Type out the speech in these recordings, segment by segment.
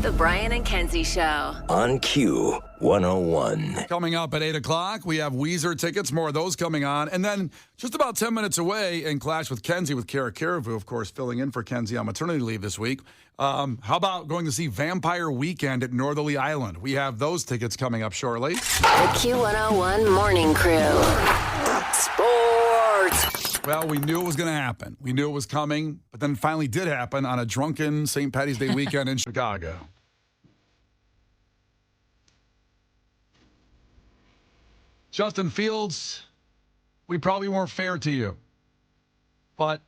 The Brian and Kenzie Show. On Q101. Coming up at 8 o'clock, we have Weezer tickets, more of those coming on. And then just about 10 minutes away in Clash with Kenzie with Cara, who, of course, filling in for Kenzie on maternity leave this week. How about going to see Vampire Weekend at Northerly Island? We have those tickets coming up shortly. The Q101 Morning Crew. Sports. Well, we knew it was going to happen. We knew it was coming, but then it finally did happen on a drunken St. Patty's Day weekend in Chicago. Justin Fields, we probably weren't fair to you, but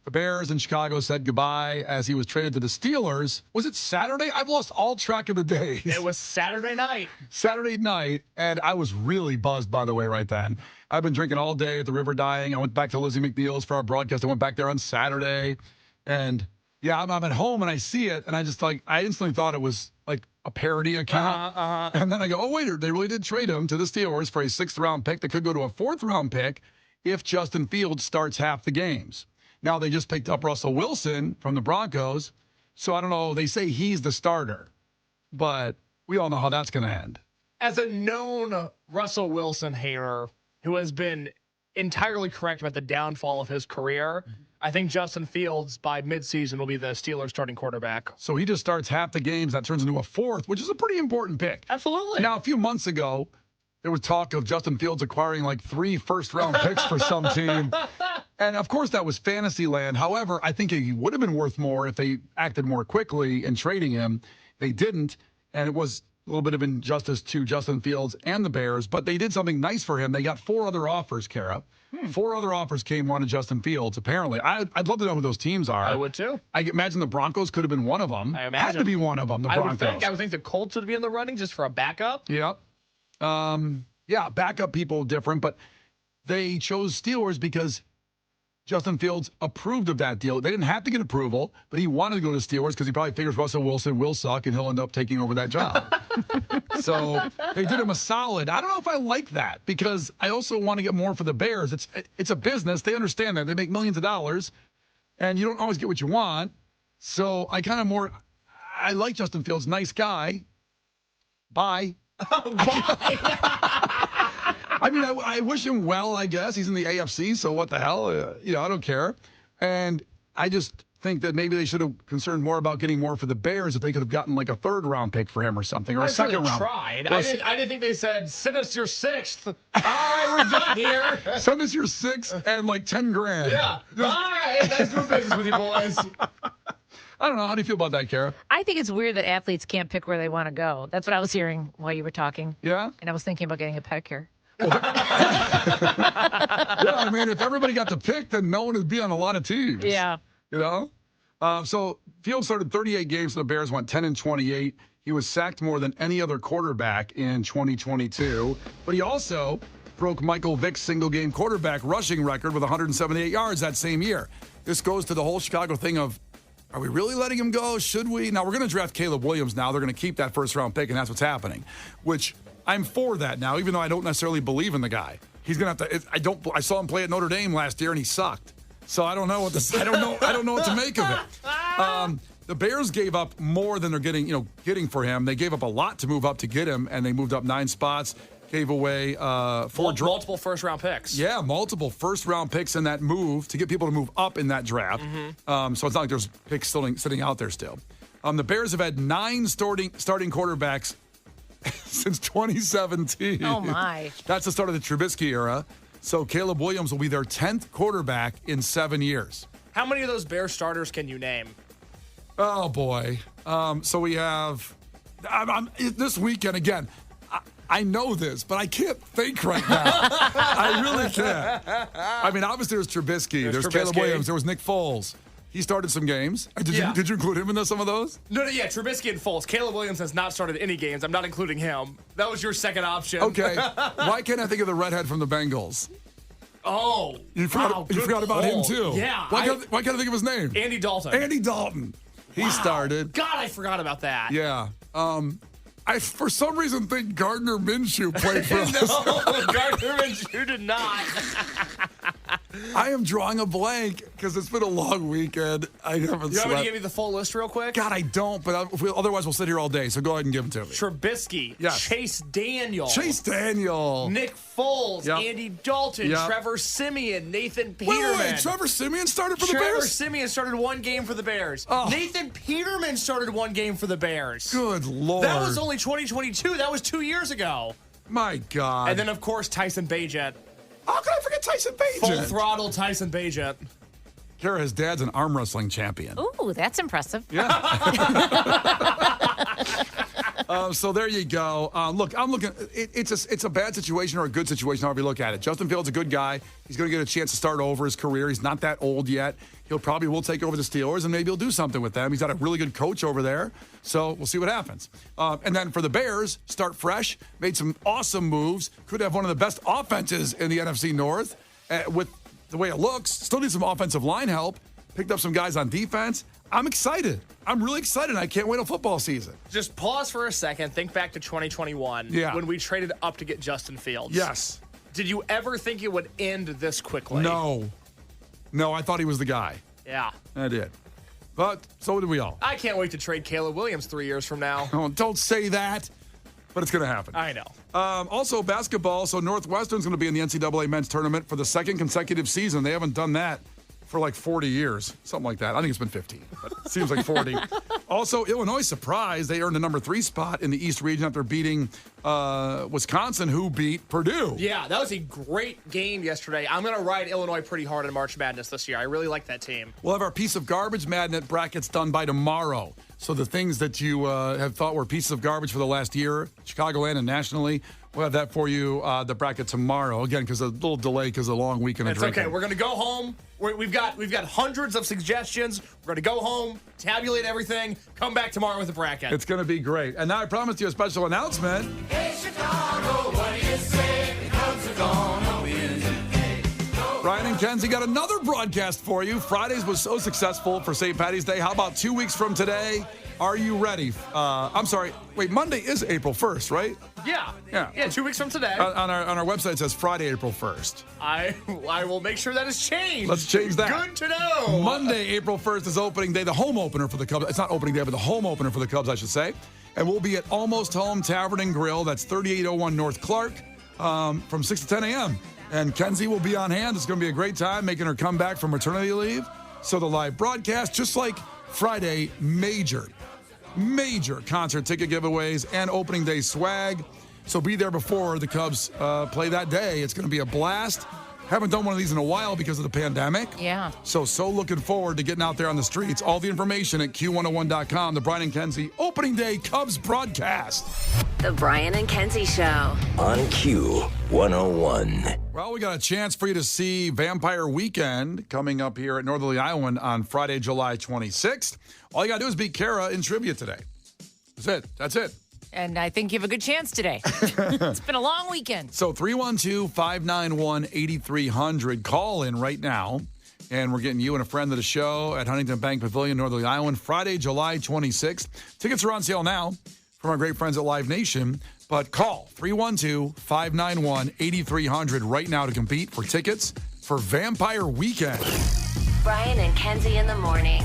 the Bears in Chicago said goodbye as he was traded to the Steelers. Was it Saturday? I've lost all track of the days. It was Saturday night. Saturday night, and I was really buzzed, by the way, right then. I've been drinking all day at the River Dying. I went back to Lizzie McNeil's for our broadcast. I went back there on Saturday, and yeah, I'm at home and I see it, and I instantly thought it was like a parody account. And then I go, oh, wait, they really did trade him to the Steelers for a 6th-round pick that could go to a 4th-round pick if Justin Fields starts half the games. Now, they just picked up Russell Wilson from the Broncos, so I don't know. They say he's the starter, but we all know how that's going to end. As a known Russell Wilson hater who has been entirely correct about the downfall of his career, I think Justin Fields by midseason will be the Steelers starting quarterback. So he just starts half the games. That turns into a 4th, which is a pretty important pick. Absolutely. Now, a few months ago, there was talk of Justin Fields acquiring like 3 first-round picks for some team. And, of course, that was fantasy land. However, I think he would have been worth more if they acted more quickly in trading him. They didn't, and it was a little bit of injustice to Justin Fields and the Bears. But they did something nice for him. They got 4 other offers, Cara. 4 other offers came one to Justin Fields, apparently. I'd love to know who those teams are. I would, too. I imagine the Broncos could have been one of them. I imagine. Had to be one of them, the Broncos. I would think the Colts would be in the running just for a backup. Yep. Yeah, backup people different, but they chose Steelers because Justin Fields approved of that deal. They didn't have to get approval, but he wanted to go to Steelers because he probably figures Russell Wilson will suck and he'll end up taking over that job. So they did him a solid. I don't know if I like that because I also want to get more for the Bears. It's a business. They understand that. They make millions of dollars, and you don't always get what you want. So I like Justin Fields. Nice guy. Bye. I mean, I wish him well, I guess. He's in the AFC, so what the hell? I don't care. And I just think that maybe they should have concerned more about getting more for the Bears if they could have gotten like a 3rd-round pick for him or something, or a 2nd-round. Tried. I didn't think they said, send us your 6th. All right, we're done here. Send us your 6th and like 10 grand. Yeah. All right, let's do business with you boys. I don't know. How do you feel about that, Cara? I think it's weird that athletes can't pick where they want to go. That's what I was hearing while you were talking. Yeah? And I was thinking about getting a pedicure. Yeah, I mean, if everybody got to pick, then no one would be on a lot of teams. Yeah. So Fields started 38 games, and the Bears went 10-28. He was sacked more than any other quarterback in 2022. But he also broke Michael Vick's single-game quarterback rushing record with 178 yards that same year. This goes to the whole Chicago thing of, are we really letting him go? Should we? Now, we're going to draft Caleb Williams now. They're going to keep that 1st-round pick, and that's what's happening, which I'm for that now, even though I don't necessarily believe in the guy. He's going to have to I saw him play at Notre Dame last year, and he sucked. So I don't know what I don't know what to make of it. The Bears gave up more than they're getting for him. They gave up a lot to move up to get him, and they moved up 9 spots. Gave away multiple 1st-round picks. Yeah, multiple 1st-round picks in that move to get people to move up in that draft. So it's not like there's picks sitting out there still. The Bears have had 9 starting quarterbacks since 2017. Oh, my. That's the start of the Trubisky era. So Caleb Williams will be their 10th quarterback in 7 years. How many of those Bears starters can you name? Oh, boy. So we have this weekend, again, I know this, but I can't think right now. I really can't. I mean, obviously there's Trubisky. There's Caleb Williams. There was Nick Foles. He started some games. Did you include him in some of those? No, yeah, Trubisky and Foles. Caleb Williams has not started any games. I'm not including him. That was your second option. Okay. Why can't I think of the redhead from the Bengals? Oh, you forgot about him, too. Yeah. Why can't I think of his name? Andy Dalton. Andy Dalton. He started. God, I forgot about that. Yeah. I, for some reason, think Gardner Minshew played for us. No, Gardner Minshew did not. I am drawing a blank because it's been a long weekend. I haven't You want me slept. to give you the full list real quick? God, I don't, but otherwise we'll sit here all day. So go ahead and give them to me. Trubisky, Yes. Chase Daniel, Chase Daniel. Nick Foles, Yep. Andy Dalton, Yep. Trevor Simeon, Nathan Wait, Peterman. wait, Trevor Simeon started for the Trevor Bears? Simeon started one game for the Bears. Oh. Nathan Peterman started one game for the Bears. Good Lord. That was only 2022. That was 2 years ago. My God. And then, of course, Tyson Bagent. how could I forget Tyson Full Bagent? throttle Tyson Bagent. Kara, his dad's an arm wrestling champion. Ooh, that's impressive. So there you go. Look, I'm looking. It's a bad situation or a good situation, however you look at it. Justin Fields is a good guy. He's going to get a chance to start over his career. He's not that old yet. He'll probably will take over the Steelers, and maybe he'll do something with them. He's got a really good coach over there. So we'll see what happens. And then for the Bears, start fresh. Made some awesome moves. Could have one of the best offenses in the NFC North with the way it looks. Still need some offensive line help. Picked up some guys on defense. I'm excited. I'm really excited. I can't wait till football season. Just pause for a second. Think back to 2021 when we traded up to get Justin Fields. Yes. Did you ever think it would end this quickly? No, I thought he was the guy. Yeah. I did. But so did we all. I can't wait to trade Caleb Williams 3 years from now. Oh, don't say that. But it's going to happen. I know. Also, basketball. So Northwestern's going to be in the NCAA men's tournament for the second consecutive season. They haven't done that for like 40 years, something like that. I think it's been 15, but it seems like 40. Also, Illinois, surprise, they earned the number 3 spot in the East region after beating Wisconsin, who beat Purdue. Yeah, that was a great game yesterday. I'm going to ride Illinois pretty hard in March Madness this year. I really like that team. We'll have our piece of garbage magnet brackets done by tomorrow. So the things that you have thought were pieces of garbage for the last year, Chicagoland and nationally, we'll have that for you, the bracket tomorrow. Again, because a little delay because of the long weekend of It's drinking. okay. We're going to go home. We've got hundreds of suggestions. We're going to go home, tabulate everything, come back tomorrow with a bracket. It's going to be great. And now I promised you a special announcement. Hey, Chicago, what do you say? The Cubs are gonna win. Brian and Kenzie got another broadcast for you. Fridays was so successful for St. Patty's Day. How about 2 weeks from today? Are you ready? I'm sorry. Wait, Monday is April 1st, right? Yeah, 2 weeks from today. On our website, it says Friday, April 1st. I will make sure that is changed. Let's change that. Good to know. Monday, April 1st is opening day, the home opener for the Cubs. It's not opening day, but the home opener for the Cubs, I should say. And we'll be at Almost Home Tavern and Grill. That's 3801 North Clark from 6 to 10 a.m. And Kenzie will be on hand. It's going to be a great time making her comeback from maternity leave. So the live broadcast, just like Friday, major concert ticket giveaways and opening day swag. So be there before the Cubs play that day. It's going to be a blast. Haven't done one of these in a while because of the pandemic. Yeah. So looking forward to getting out there on the streets. All the information at Q101.com. The Brian and Kenzie opening day Cubs broadcast. The Brian and Kenzie Show. On Q101. Well, we got a chance for you to see Vampire Weekend coming up here at Northerly Iowa on Friday, July 26th. All you got to do is beat Cara in trivia today. That's it. And I think you have a good chance today. It's been a long weekend. So 312-591-8300. Call in right now. And we're getting you and a friend to the show at Huntington Bank Pavilion, Northerly Iowa, Friday, July 26th. Tickets are on sale now from our great friends at Live Nation. But call 312-591-8300 right now to compete for tickets for Vampire Weekend. Brian and Kenzie in the morning.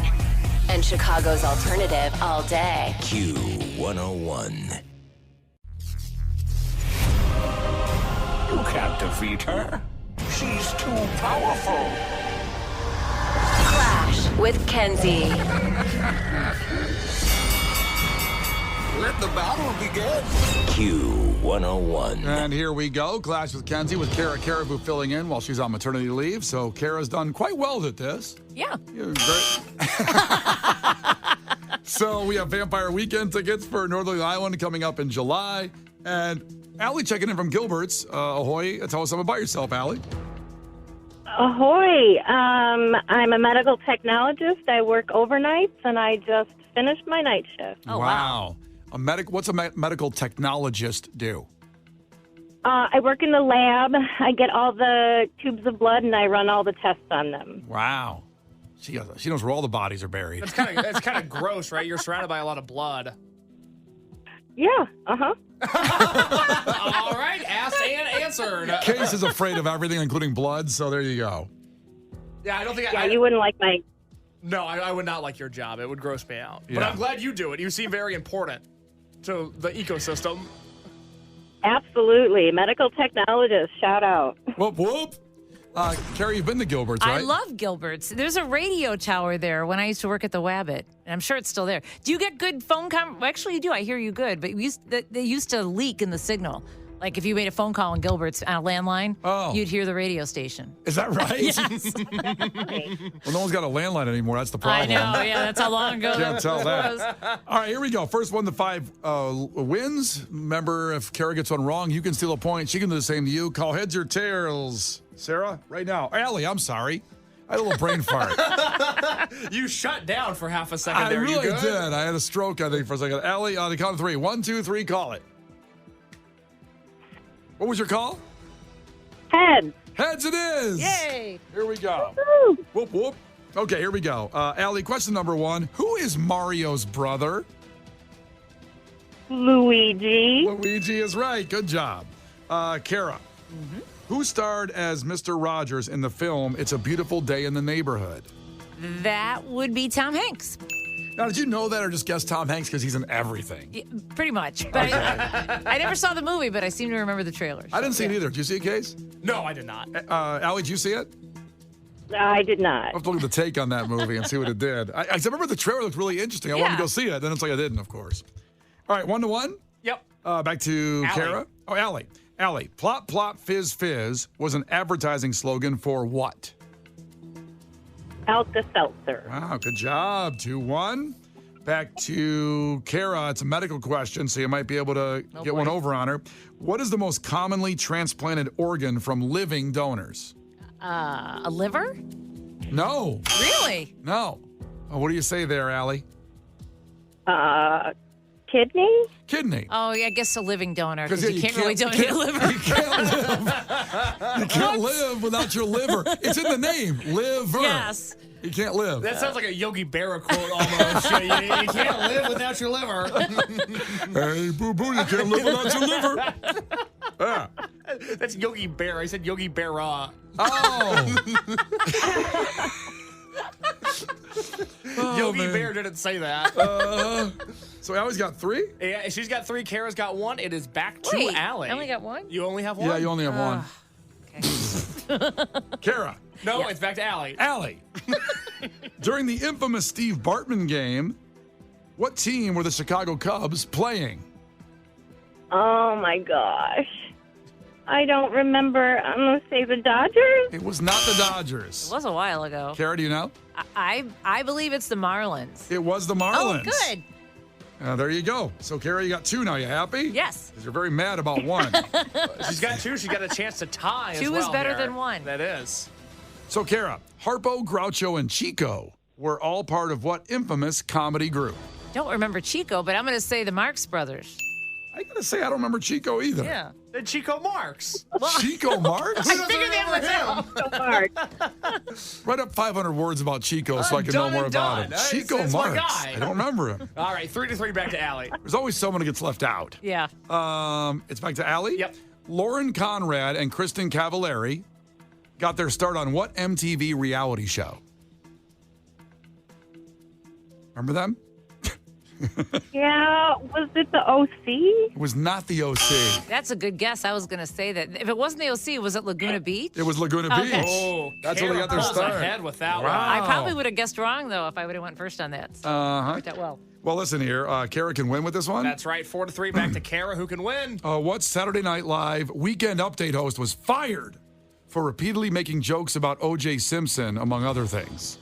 And Chicago's alternative all day. Q101. You can't defeat her. She's too powerful. Clash with Kenzie. Let the battle begin. Q101. And here we go. Clash with Kenzie with Cara Caribou filling in while she's on maternity leave. So Kara's done quite well at this. Yeah. You're great. So we have Vampire Weekend tickets for Northerly Iowa coming up in July. And Allie checking in from Gilbert's. Ahoy. Tell us something about yourself, Allie. Ahoy. I'm a medical technologist. I work overnights, and I just finished my night shift. Oh, wow. What's a medical technologist do? I work in the lab. I get all the tubes of blood, and I run all the tests on them. Wow. She knows where all the bodies are buried. That's kind of gross, right? You're surrounded by a lot of blood. Yeah, uh-huh. All right, asked and answered. Case is afraid of everything, including blood, so there you go. Yeah, I don't think Yeah, you wouldn't like my. No, I would not like your job. It would gross me out. But Yeah. I'm glad you do it. You seem very important to the ecosystem. Absolutely. Medical technologist. Shout out. Whoop, whoop. Carrie, you've been to Gilbert's, right? I love Gilbert's. There's a radio tower there when I used to work at the Wabbit, and I'm sure it's still there. Do you get good phone well, actually, you do. I hear you good, but they used to leak in the signal. Like if you made a phone call in Gilbert's on a landline, you'd hear the radio station. Is that right? Yes. Well, no one's got a landline anymore. That's the problem. I know. Yeah, that's how long ago Can't tell that. was. All right, here we go. First 1 to 5 wins. Remember, if Cara gets one wrong, you can steal a point. She can do the same to you. Call heads or tails. Sarah, right now. Allie, I'm sorry. I had a little brain fart. You shut down for half a second I there. really You good? did. I had a stroke, I think, for a second. Allie, on the count of 3. 1, 2, 3, call it. What was your call? Heads. Heads it is. Yay. Here we go. Woo. Whoop, whoop. Okay, here we go. Allie, question number 1. Who is Mario's brother? Luigi. Luigi is right. Good job. Cara, who starred as Mr. Rogers in the film It's a Beautiful Day in the Neighborhood? That would be Tom Hanks. Now, did you know that or just guess Tom Hanks because he's in everything? Yeah, pretty much. But I never saw the movie, but I seem to remember the trailers. I didn't see it either. Did you see it, Case? No, I did not. Allie, did you see it? I did not. I'll have to look at the take on that movie and see what it did. I remember the trailer looked really interesting. I wanted to Yeah. go see it. Then it's like I didn't, of course. All right, 1 to 1. Yep. Back to Allie. Cara. Oh, Allie. Allie, plop, plop, fizz, fizz was an advertising slogan for what? Alka-Seltzer. Wow, good job. 2-1. Back to Cara. It's a medical question, so you might be able to get one over on her. What is the most commonly transplanted organ from living donors? A liver? No. Really? No. What do you say there, Allie? Kidney? Kidney. Oh, yeah, I guess a living donor, because yeah, you can't really donate a liver. You can't live. You can't live without your liver. It's in the name, liver. Yes. You can't live. That sounds like a Yogi Berra quote almost. You can't live without your liver. Hey, boo-boo, you can't live without your liver. Yeah. That's Yogi Berra. I said Yogi Berra. Oh. Yogi man. Bear didn't say that. So I always got 3? Yeah, she's got 3. Kara's got 1. It is back to Wait, Allie. I only got 1? You only have 1? Yeah, you only have 1. Okay. Cara. No, it's back to Allie. Allie. During the infamous Steve Bartman game, what team were the Chicago Cubs playing? Oh, my gosh. I don't remember. I'm going to say the Dodgers. It was not the Dodgers. It was a while ago. Cara, do you know? I believe it's the Marlins. It was the Oh, Marlins. good. There you go. So, Cara, you got 2 now. You happy? Yes. Because you're very mad about 1. She's got 2. She's got a chance to tie as 2 well is better here. than 1. That is. So, Cara, Harpo, Groucho, and Chico were all part of what infamous comedy group? Don't remember Chico, but I'm going to say the Marx Brothers. I got to say, I don't remember Chico either. Yeah. The Chico Marx. Chico Marx? I figured that was him. So hard. Write up 500 words about Chico so I can know done more and about done. him. It's- Chico it's my Marx. guy. I don't remember him. All right, 3-3 back to Allie. There's always someone who gets left out. Yeah. It's back to Allie. Yep. Lauren Conrad and Kristen Cavallari got their start on what MTV reality show? Remember them? Yeah, was it the OC? It was not the OC. That's a good guess. I was going to say that. If it wasn't the OC, was it Laguna Beach? It was Laguna Okay. Beach. Oh, That's where they got their Kara pulls start. ahead with that Wow. I probably would have guessed wrong, though, if I would have went first on that. So Uh-huh. worked out well. Well, listen here. Cara can win with this one. That's right, 4-3 back to Kara, who can win. What Saturday Night Live Weekend Update host was fired for repeatedly making jokes about O.J. Simpson, among other things?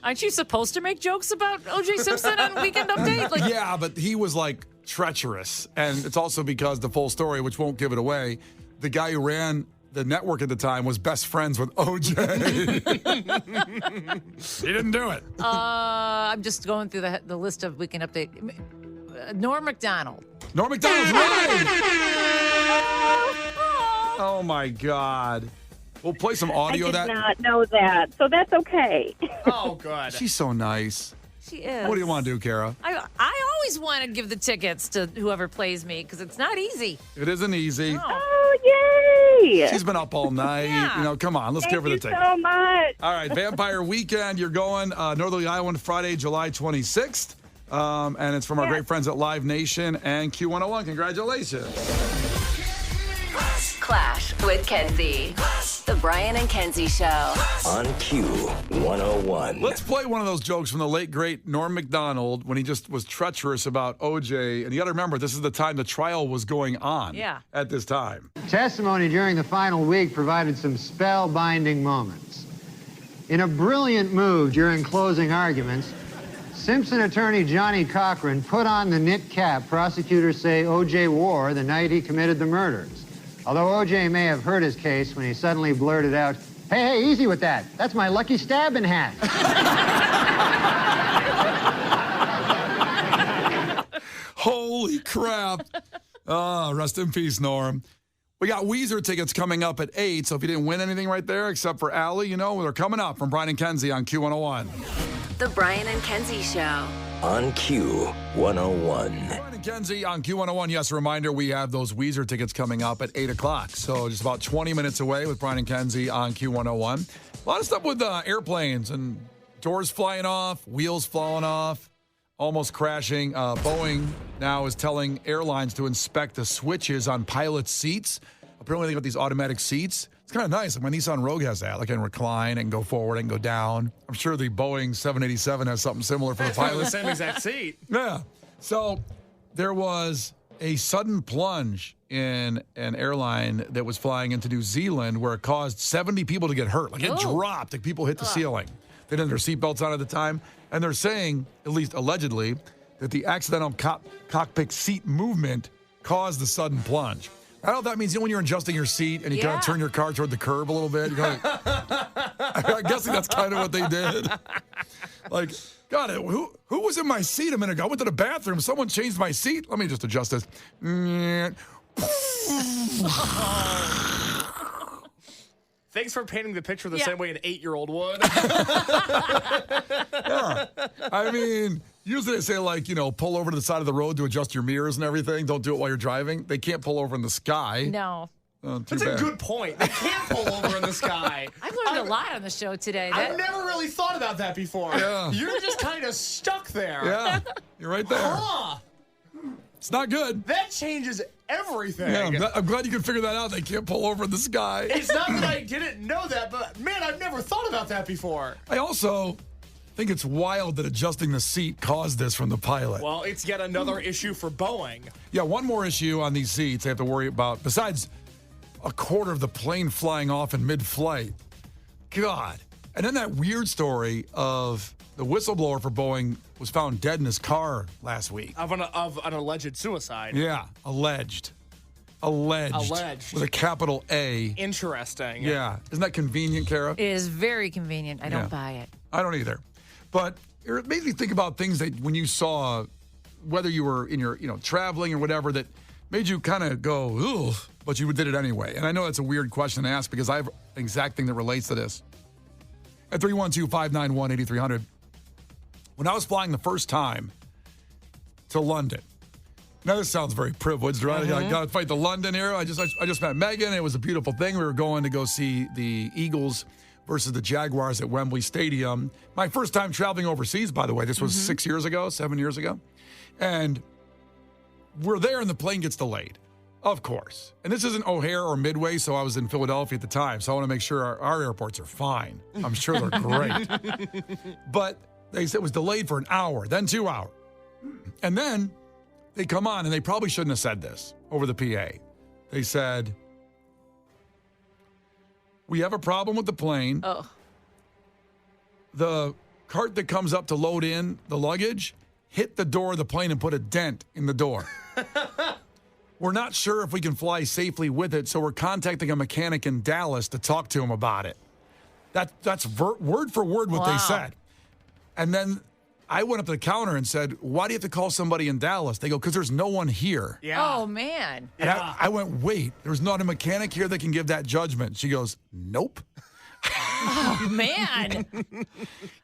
Aren't you supposed to make jokes about O.J. Simpson on Weekend Update? Like, Yeah, but he was like treacherous. And it's also because the full story, which won't give it away, the guy who ran the network at the time was best friends with OJ. He didn't do it. I'm just going through the list of Weekend Update. Norm Macdonald. Norm Macdonald's right. Oh my God. We'll play some I audio did of that. not know that, so that's okay. Oh, good. She's so nice. She is. What do you want to do, Cara? I always want to give the tickets to whoever plays me because it's not easy. It isn't easy. No. Oh, Hey. She's been up all night. Yeah. You know, come on, let's Thank give her the you ticket. so much. All right, Vampire Weekend. You're going Northerly Island Friday, July 26th. And it's from our great friends at Live Nation and Q101. Congratulations. Clash with Kenzie. The Brian and Kenzie Show. On Q101. Let's play one of those jokes from the late, great Norm Macdonald when he just was treacherous about OJ. And you got to remember, this is the time the trial was going on at this time. Testimony during the final week provided some spellbinding moments. In a brilliant move during closing arguments, Simpson attorney Johnny Cochran put on the knit cap prosecutors say OJ wore the night he committed the murders. Although OJ may have hurt his case when he suddenly blurted out, hey, easy with that. That's my lucky stabbing hat. Holy crap. Rest in peace, Norm. We got Weezer tickets coming up at 8, so if you didn't win anything right there, except for Allie, you know, they're coming up from Brian and Kenzie on Q101. The Brian and Kenzie Show. On Q101. Brian and Kenzie on Q101. Yes, a reminder, we have those Weezer tickets coming up at 8 o'clock. So just about 20 minutes away with Brian and Kenzie on Q101. A lot of stuff with airplanes and doors flying off, wheels falling off, almost crashing. Boeing now is telling airlines to inspect the switches on pilot seats. Apparently they got these automatic seats. It's kind of nice. Like my Nissan Rogue has that. Like I can recline and go forward and go down. I'm sure the Boeing 787 has something similar for the pilot. The same exact seat. Yeah. So there was a sudden plunge in an airline that was flying into New Zealand where it caused 70 people to get hurt. Like it dropped. Like people hit the ceiling. They didn't have their seatbelts on at the time. And they're saying, at least allegedly, that the accidental cockpit seat movement caused the sudden plunge. I don't know if that means, you know, when you're adjusting your seat and you kind of turn your car toward the curb a little bit. I'm guessing that's kind of what they did. Like, God, who was in my seat a minute ago? I went to the bathroom. Someone changed my seat. Let me just adjust this. Thanks for painting the picture the same way an 8-year-old would. Yeah. I mean, usually they say, like, you know, pull over to the side of the road to adjust your mirrors and everything. Don't do it while you're driving. They can't pull over in the sky. No. That's a good point. They can't pull over in the sky. I've learned a lot on the show today. I've never really thought about that before. Yeah. You're just kind of stuck there. Yeah. You're right there. Huh. It's not good. That changes everything. Yeah, I'm glad you could figure that out. They can't pull over in the sky. It's not that I didn't know that, but man, I've never thought about that before. I also think it's wild that adjusting the seat caused this from the pilot. Well, it's yet another issue for Boeing. Yeah, one more issue on these seats they have to worry about, besides a quarter of the plane flying off in mid-flight. God. And then that weird story of the whistleblower for Boeing was found dead in his car last week. Of an alleged suicide. Yeah, alleged. Alleged. With a capital A. Interesting. Yeah. Isn't that convenient, Cara? It is very convenient. I don't buy it. I don't either. But it made me think about things that when you saw, whether you were in your, traveling or whatever, that made you kind of go, ugh, but you did it anyway. And I know that's a weird question to ask because I have an exact thing that relates to this. At 312-591-8300, when I was flying the first time to London, now this sounds very privileged, right? I got to fight to London here. I just met Megan. It was a beautiful thing. We were going to go see the Eagles versus the Jaguars at Wembley Stadium. My first time traveling overseas, by the way. This was 7 years ago. And we're there and the plane gets delayed, of course. And this isn't O'Hare or Midway, so I was in Philadelphia at the time. So I want to make sure our airports are fine. I'm sure they're great. But they said it was delayed for an hour, then 2 hours. And then they come on, and they probably shouldn't have said this over the PA. They said, we have a problem with the plane. Oh. The cart that comes up to load in the luggage hit the door of the plane and put a dent in the door. We're not sure if we can fly safely with it, so we're contacting a mechanic in Dallas to talk to him about it. That's word for word what they said. And then I went up to the counter and said, why do you have to call somebody in Dallas? They go, because there's no one here. Yeah. Oh, man. And I went, wait, there's not a mechanic here that can give that judgment. She goes, nope. Oh, man.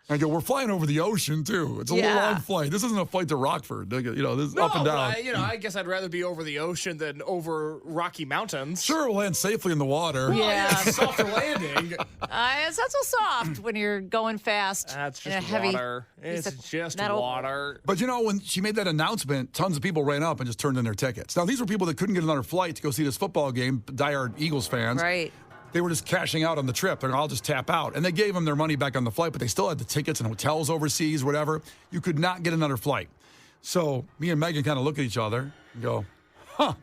I go, we're flying over the ocean, too. It's a long flight. This isn't a flight to Rockford. This is up and down. I guess I'd rather be over the ocean than over Rocky Mountains. Sure, we'll land safely in the water. Yeah. Softer landing. It's not so soft when you're going fast. That's in a just heavy water. It's piece of just metal. water. But when she made that announcement, tons of people ran up and just turned in their tickets. Now, these were people that couldn't get another flight to go see this football game, diehard Eagles fans. Right. They were just cashing out on the trip. They're like, I'll just tap out. And they gave them their money back on the flight, but they still had the tickets and hotels overseas, whatever. You could not get another flight. So me and Megan kind of look at each other and go, want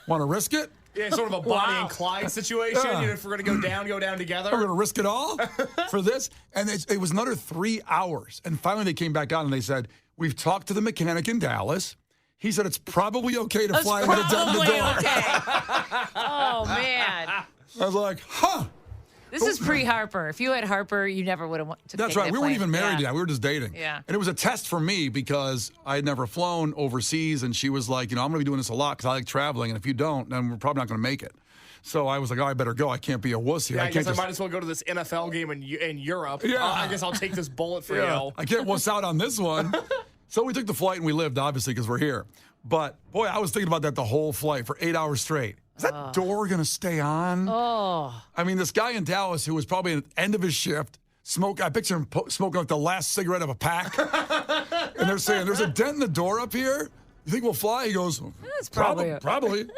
to risk it? Yeah, sort of a Bonnie and Clyde situation. Yeah. If we're going to go down together. We're going to risk it all for this? And it was another 3 hours. And finally they came back on and they said, we've talked to the mechanic in Dallas. He said it's probably okay to fly with a dent in the door. Okay. Oh, man. I was like, This is pre-Harper. If you had Harper, you never would have to That's take right. that We weren't plane. even married yet. We were just dating. Yeah. And it was a test for me because I had never flown overseas. And she was like, I'm going to be doing this a lot because I like traveling. And if you don't, then we're probably not going to make it. So I was like, I better go. I can't be a wuss here. Yeah, I guess I can't might as well go to this NFL game in Europe. Yeah. I guess I'll take this bullet for you. I can't wuss out on this one. So we took the flight and we lived, obviously, because we're here. But, boy, I was thinking about that the whole flight for 8 hours straight. Is that door going to stay on? Oh. I mean, this guy in Dallas who was probably at the end of his shift, I picture him smoking like the last cigarette of a pack. And they're saying, there's a dent in the door up here? You think we'll fly? He goes, That's probably Probably.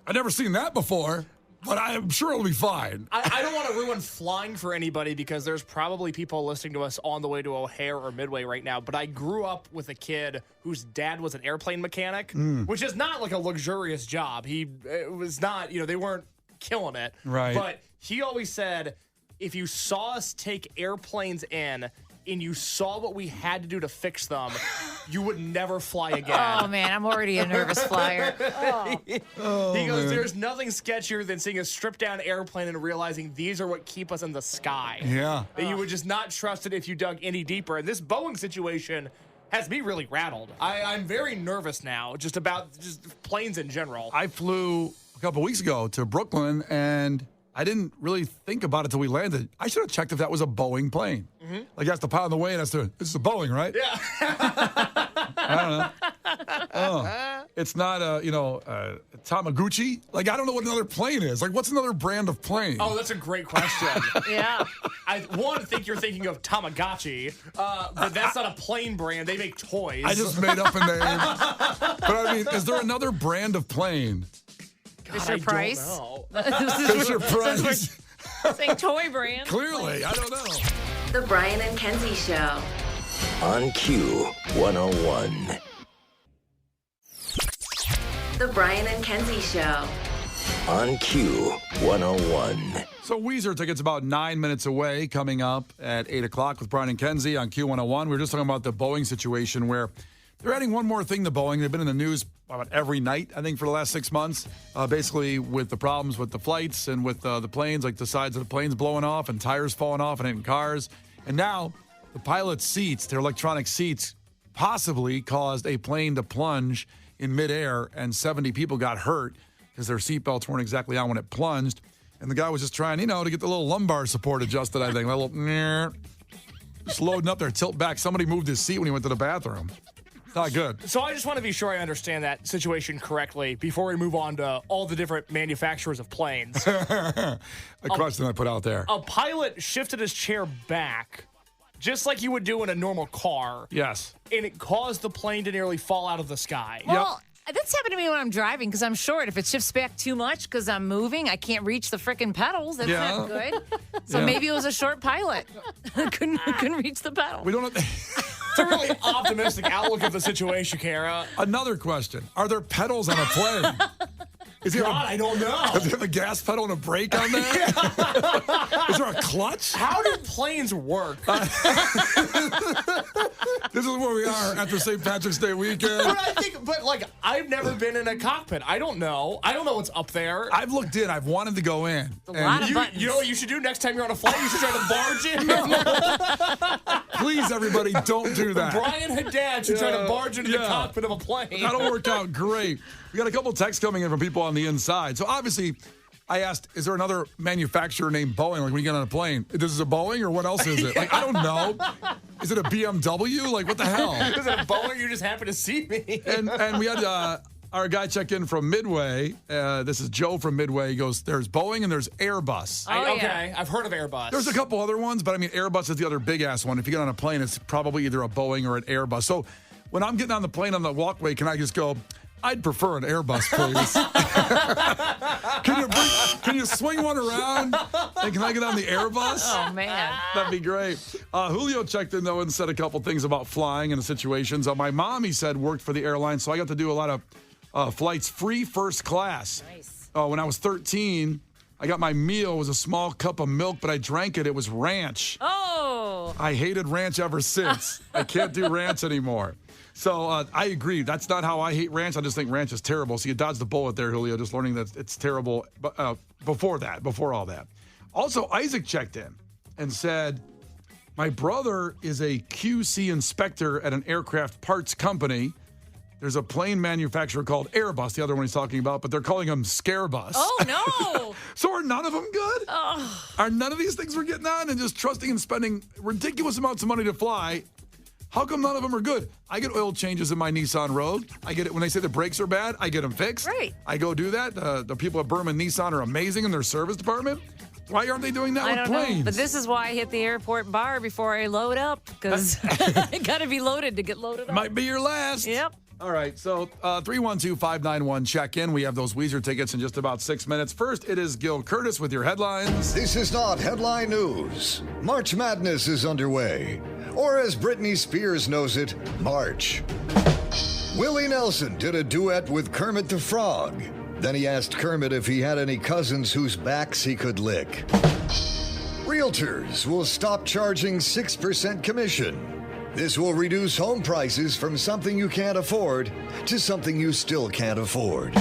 I've never seen that before. But I'm sure it'll be fine. I don't want to ruin flying for anybody because there's probably people listening to us on the way to O'Hare or Midway right now. But I grew up with a kid whose dad was an airplane mechanic, which is not like a luxurious job. It was not, they weren't killing it. Right. But he always said, if you saw us take airplanes in and you saw what we had to do to fix them, you would never fly again. Oh, man, I'm already a nervous flyer. He goes, there's nothing sketchier than seeing a stripped-down airplane and realizing these are what keep us in the sky. Yeah. That you would just not trust it if you dug any deeper. And this Boeing situation has me really rattled. I'm very nervous now, just about planes in general. I flew a couple weeks ago to Brooklyn, and I didn't really think about it till we landed. I should have checked if that was a Boeing plane. Mm-hmm. Like, that's the pilot on the way, and this is a Boeing, right? Yeah. I don't know. Oh, it's not a Tamaguchi. Like, I don't know what another plane is. Like, what's another brand of plane? Oh, that's a great question. Yeah. I think you're thinking of Tamagotchi, but that's not a plane brand. They make toys. I just made up a name. But I mean, is there another brand of plane? Fisher Price. Fisher Price. Saying toy brand. Clearly, I don't know. The Brian and Kenzie Show. On Q 101. The Brian and Kenzie Show. On Q 101. So Weezer tickets about 9 minutes away, coming up at 8 o'clock with Brian and Kenzie on Q101. We were just talking about the Boeing situation where they're adding one more thing to Boeing. They've been in the news about every night, I think, for the last 6 months, basically with the problems with the flights and with the planes, like the sides of the planes blowing off and tires falling off and hitting cars. And now the pilot's seats, their electronic seats, possibly caused a plane to plunge in midair, and 70 people got hurt because their seatbelts weren't exactly on when it plunged. And the guy was just trying, to get the little lumbar support adjusted, I think. A little, just loading up there, tilt back. Somebody moved his seat when he went to the bathroom. It's not good. So I just want to be sure I understand that situation correctly before we move on to all the different manufacturers of planes. A question I put out there. A pilot shifted his chair back, just like you would do in a normal car. Yes. And it caused the plane to nearly fall out of the sky. Well, that's happened to me when I'm driving because I'm short. If it shifts back too much because I'm moving, I can't reach the frickin' pedals. That's not good. So maybe it was a short pilot. couldn't reach the pedal. We don't have It's a really optimistic outlook of the situation, Cara. Another question. Are there pedals on a plane? I don't know. Does it have a gas pedal and a brake on that? Is there a clutch? How do planes work? This is where we are after St. Patrick's Day weekend. But I've never been in a cockpit. I don't know. I don't know what's up there. I've looked in. I've wanted to go in. A lot of buttons. You know what you should do next time you're on a flight? You should try to barge in. Please, everybody, don't do that. Brian Haddad should try to barge into the cockpit of a plane. That'll work out great. We got a couple texts coming in from people on the inside. So obviously, I asked, is there another manufacturer named Boeing? Like when you get on a plane, this is a Boeing or what else is it? Like, I don't know. Is it a BMW? Like, what the hell? Is it a Boeing? You just happen to see me. And we had our guy check in from Midway. This is Joe from Midway. He goes, there's Boeing and there's Airbus. Okay, I've heard of Airbus. There's a couple other ones, but I mean, Airbus is the other big-ass one. If you get on a plane, it's probably either a Boeing or an Airbus. So when I'm getting on the plane on the walkway, can I just go, I'd prefer an Airbus, please. Can you swing one around? And can I get on the Airbus? Oh, man. That'd be great. Julio checked in, though, and said a couple things about flying and the situations. My mom, he said, worked for the airline, so I got to do a lot of flights free first class. Nice. When I was 13, I got my meal. It was a small cup of milk, but I drank it. It was ranch. Oh. I hated ranch ever since. I can't do ranch anymore. So I agree. That's not how I hate ranch. I just think ranch is terrible. So you dodged the bullet there, Julio, just learning that it's terrible before all that. Also, Isaac checked in and said, my brother is a QC inspector at an aircraft parts company. There's a plane manufacturer called Airbus, the other one he's talking about, but they're calling them Scarebus. Oh, no. So are none of them good? Oh. Are none of these things we're getting on and just trusting and spending ridiculous amounts of money to fly? How come none of them are good? I get oil changes in my Nissan Rogue. I get it when they say the brakes are bad. I get them fixed. Right. I go do that. The people at Berman Nissan are amazing in their service department. Why aren't they doing that I with don't planes? know. But this is why I hit the airport bar before I load up, because I got to be loaded to get loaded up. Might be your last. Yep. All right, so 312-591 check-in. We have those Weezer tickets in just about 6 minutes. First, it is Gil Curtis with your headlines. This is not headline news. March Madness is underway. Or as Britney Spears knows it, March. Willie Nelson did a duet with Kermit the Frog. Then he asked Kermit if he had any cousins whose backs he could lick. Realtors will stop charging 6% commission. This will reduce home prices from something you can't afford to something you still can't afford.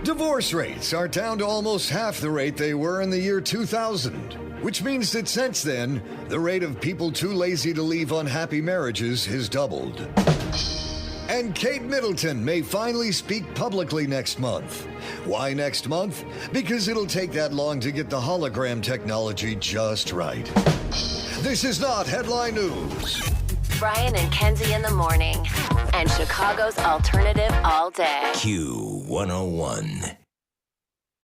Divorce rates are down to almost half the rate they were in the year 2000, which means that since then, the rate of people too lazy to leave unhappy marriages has doubled. And Kate Middleton may finally speak publicly next month. Why next month? Because it'll take that long to get the hologram technology just right. This is not headline news. Brian and Kenzie in the morning. And Chicago's alternative all day. Q101.